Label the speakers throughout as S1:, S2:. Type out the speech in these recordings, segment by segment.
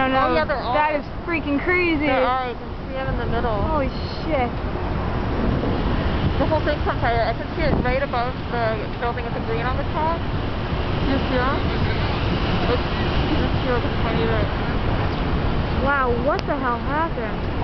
S1: don't know.
S2: Oh yeah, there are.
S1: That is freaking crazy.
S2: There are. You can see them in the middle.
S1: Holy shit.
S2: The whole thing's on fire. I can see it right above the building with the green on the top. Do you see them? You just see like a tiny bit.
S1: Wow, what the hell happened?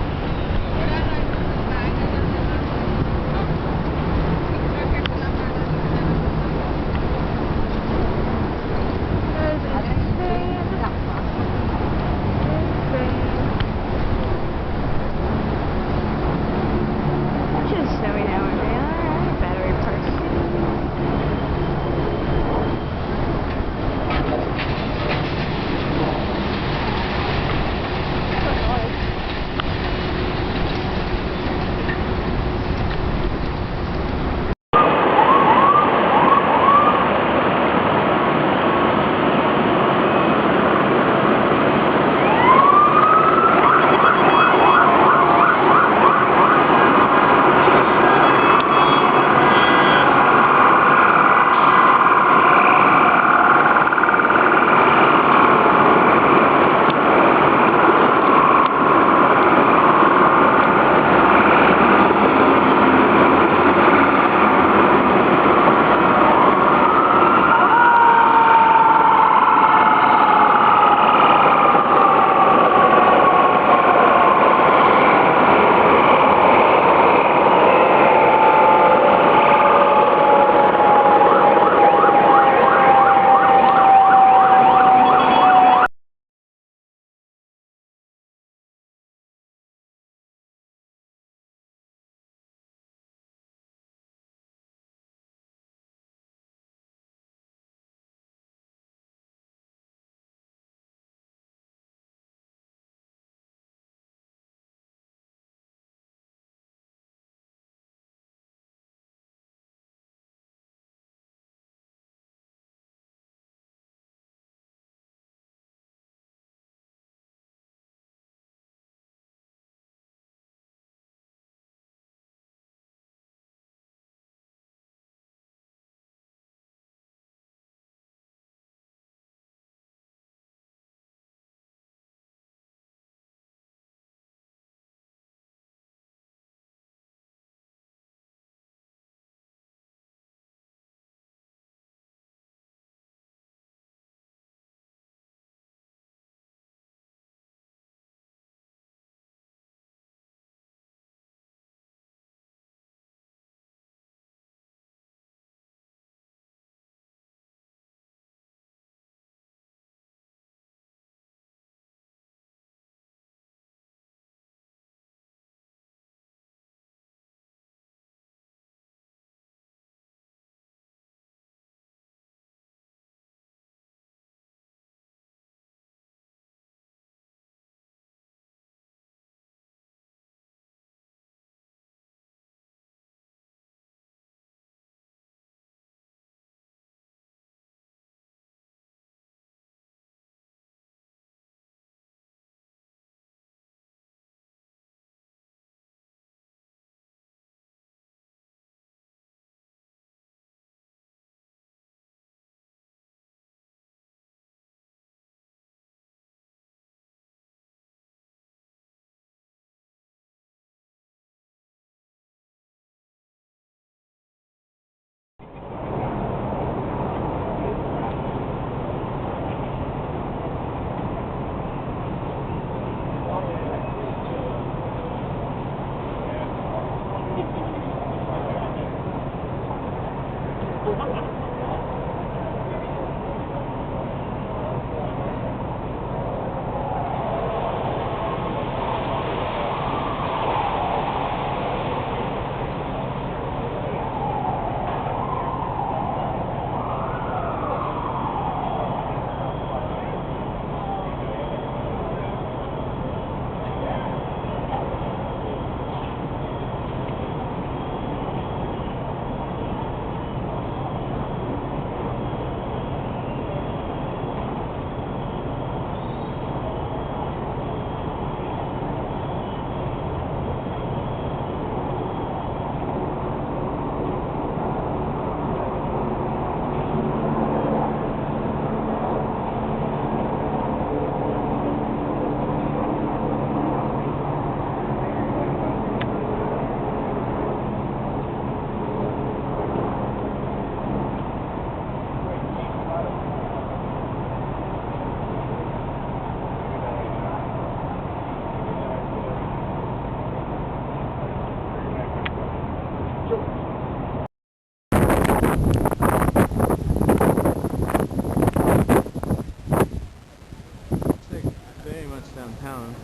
S3: much downtown.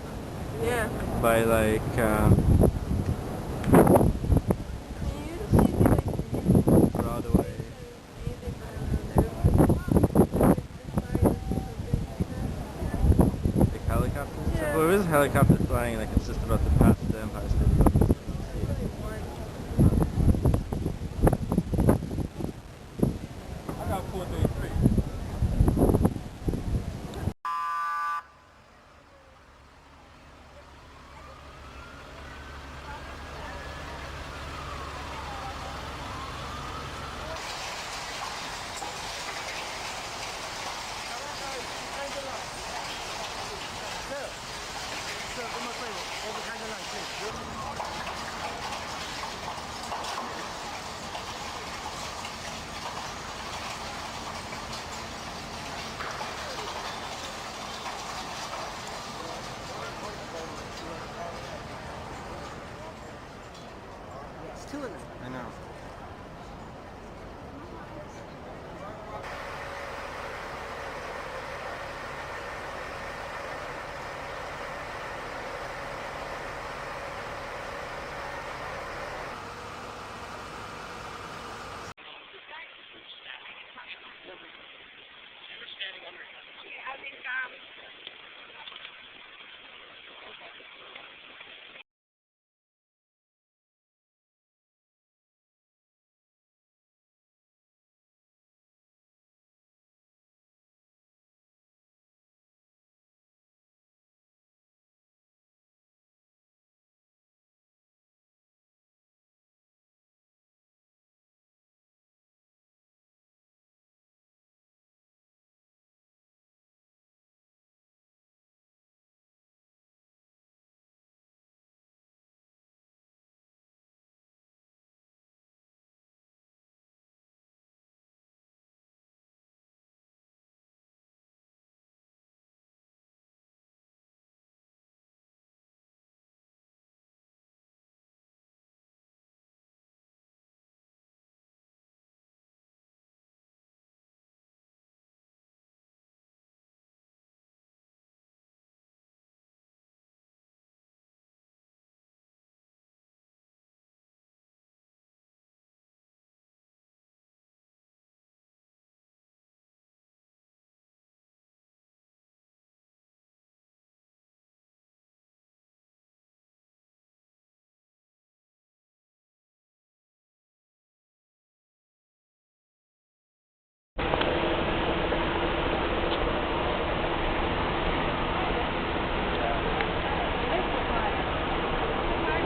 S1: Yeah.
S3: By like, Broadway. Like helicopters?
S1: Yeah.
S3: Well, there is a helicopter flying like it's just about to pass the Empire State Building. I got 433.
S4: It's two of them.
S3: I know.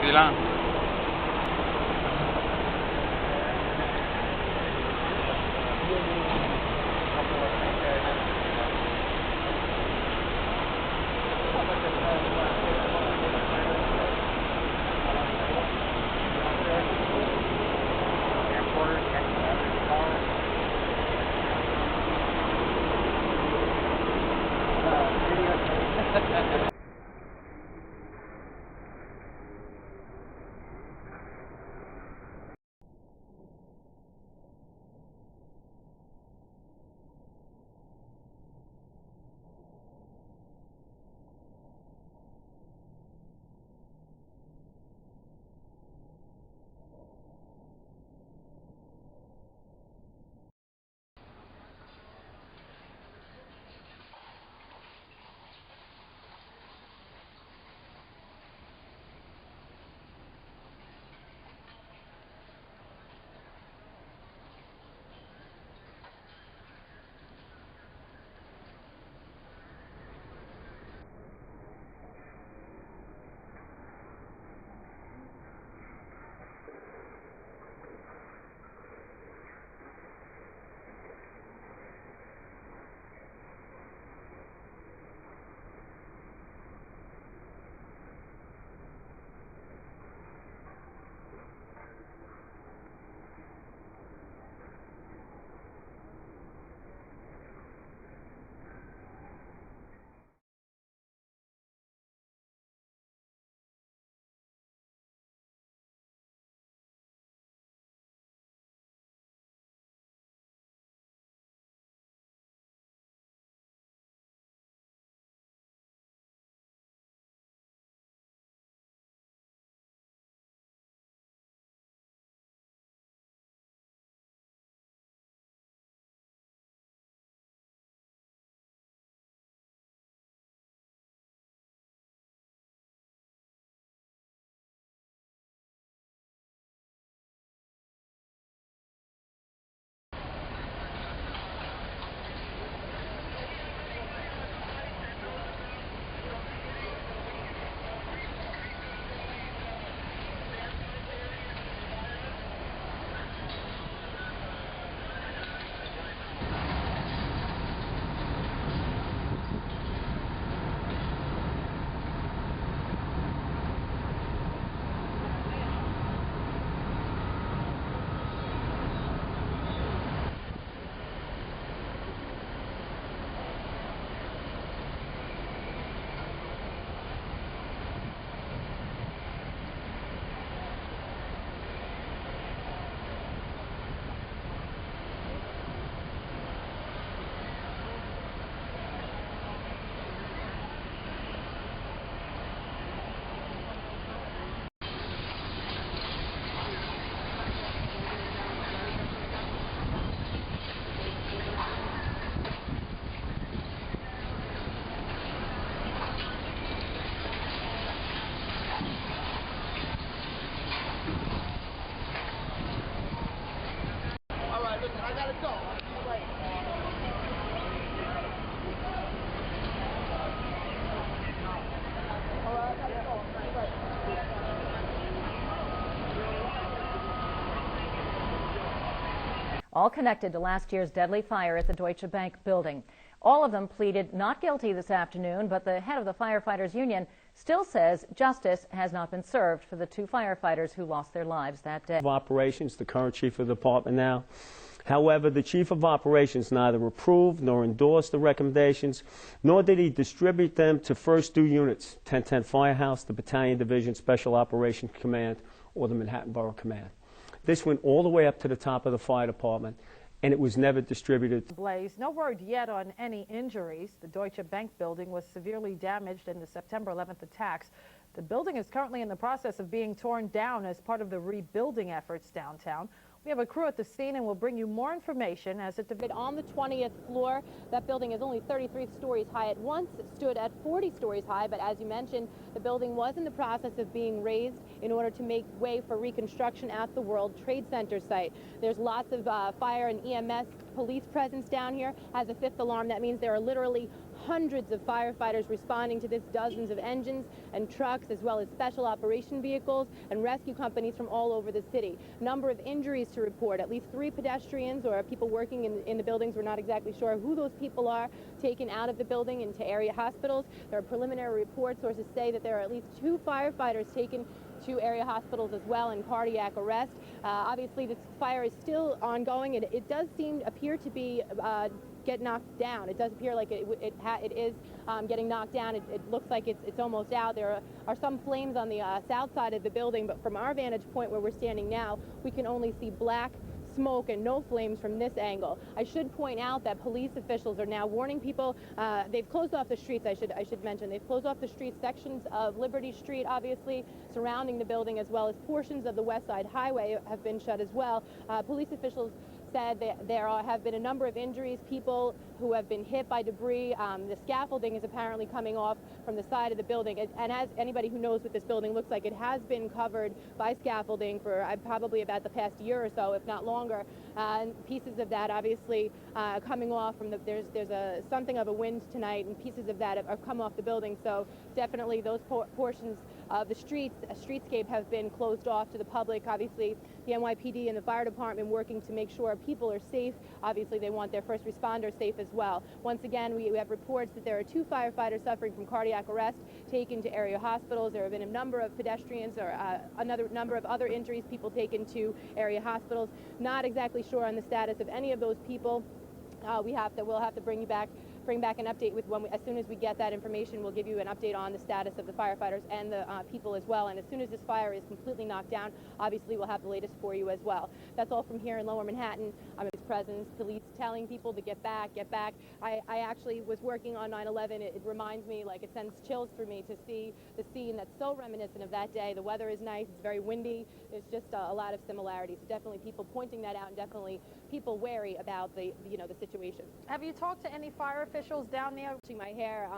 S3: Di lang.
S5: all connected to last year's deadly fire at the Deutsche Bank building. All of them pleaded not guilty this afternoon, but the head of the firefighters union still says justice has not been served for the 2 firefighters who lost their lives that day.
S6: Of operations, the current chief of the department now. However, the chief of operations neither approved nor endorsed the recommendations, nor did he distribute them to first 2 units, 1010 Firehouse, the Battalion Division Special Operations Command, or the Manhattan Borough Command. This went all the way up to the top of the fire department, and it was never distributed.
S7: Blaze. No word yet on any injuries. The Deutsche Bank building was severely damaged in the September 11th attacks. The building is currently in the process of being torn down as part of the rebuilding efforts downtown. We have a crew at the scene and we'll bring you more information as it develops.
S8: On the 20th floor, that building is only 33 stories high. It once stood at 40 stories high, but as you mentioned, the building was in the process of being raised in order to make way for reconstruction at the World Trade Center site. There's lots of fire and EMS police presence down here. As a 5th alarm, that means there are literally hundreds of firefighters responding to this, dozens of engines and trucks, as well as special operation vehicles and rescue companies from all over the city. Number of injuries to report. At least 3 pedestrians or people working in the buildings, we're not exactly sure who those people are, taken out of the building into area hospitals. There are preliminary reports. Sources say that there are at least 2 firefighters taken to area hospitals as well in cardiac arrest. Obviously, this fire is still ongoing. It does appear to be get knocked down. It does appear like it is getting knocked down. It looks like it's almost out. There are some flames on the south side of the building, but from our vantage point where we're standing now, we can only see black smoke and no flames from this angle. I should point out that police officials are now warning people. They've closed off the streets, I should mention. They've closed off the streets, sections of Liberty Street, obviously, surrounding the building, as well as portions of the West Side Highway have been shut as well. Police officials said that there have been a number of injuries, people who have been hit by debris. The scaffolding is apparently coming off from the side of the building. And as anybody who knows what this building looks like, it has been covered by scaffolding for probably about the past year or so, if not longer. And pieces of that obviously coming off from there's something of a wind tonight, and pieces of that have come off the building. So definitely those portions of the streetscape have been closed off to the public. Obviously, the NYPD and the fire department working to make sure people are safe. Obviously, they want their first responders safe as well. Once again, we have reports that there are 2 firefighters suffering from cardiac arrest taken to area hospitals. There have been a number of pedestrians or another number of other injuries, people taken to area hospitals. Not exactly sure on the status of any of those people. We'll have to bring back an update with as soon as we get that information. We'll give you an update on the status of the firefighters and the people as well. And as soon as this fire is completely knocked down, obviously we'll have the latest for you as well. That's all from here in Lower Manhattan. His presence, police telling people to get back, get back. I actually was working on 9/11. It reminds me, like it sends chills through me to see the scene that's so reminiscent of that day. The weather is nice. It's very windy. There's just a lot of similarities. So definitely people pointing that out, and definitely people wary about the situation.
S7: Have you talked to any fire officials down there?
S8: My hair,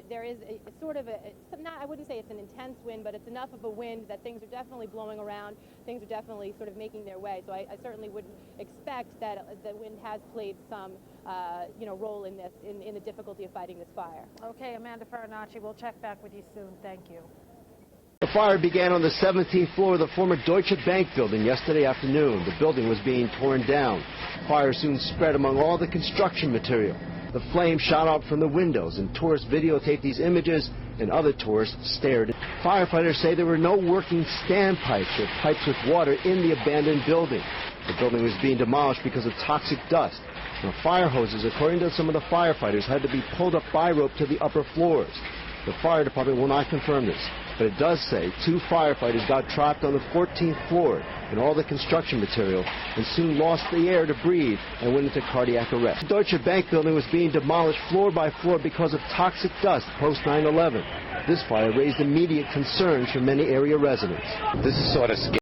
S8: there is I wouldn't say it's an intense wind, but it's enough of a wind that things are definitely blowing around. Things are definitely sort of making their way. So I certainly would expect that the wind has played some role in this, in the difficulty of fighting this fire.
S7: Okay, Amanda Farinacci, we'll check back with you soon. Thank you.
S9: The fire began on the 17th floor of the former Deutsche Bank building yesterday afternoon. The building was being torn down. Fire soon spread among all the construction material. The flames shot out from the windows, and tourists videotaped these images, and other tourists stared. Firefighters say there were no working standpipes or pipes with water in the abandoned building. The building was being demolished because of toxic dust. Now, fire hoses, according to some of the firefighters, had to be pulled up by rope to the upper floors. The fire department will not confirm this, but it does say 2 firefighters got trapped on the 14th floor in all the construction material and soon lost the air to breathe and went into cardiac arrest. The Deutsche Bank building was being demolished floor by floor because of toxic dust post 9/11. This fire raised immediate concerns for many area residents.
S10: This is sort of scary.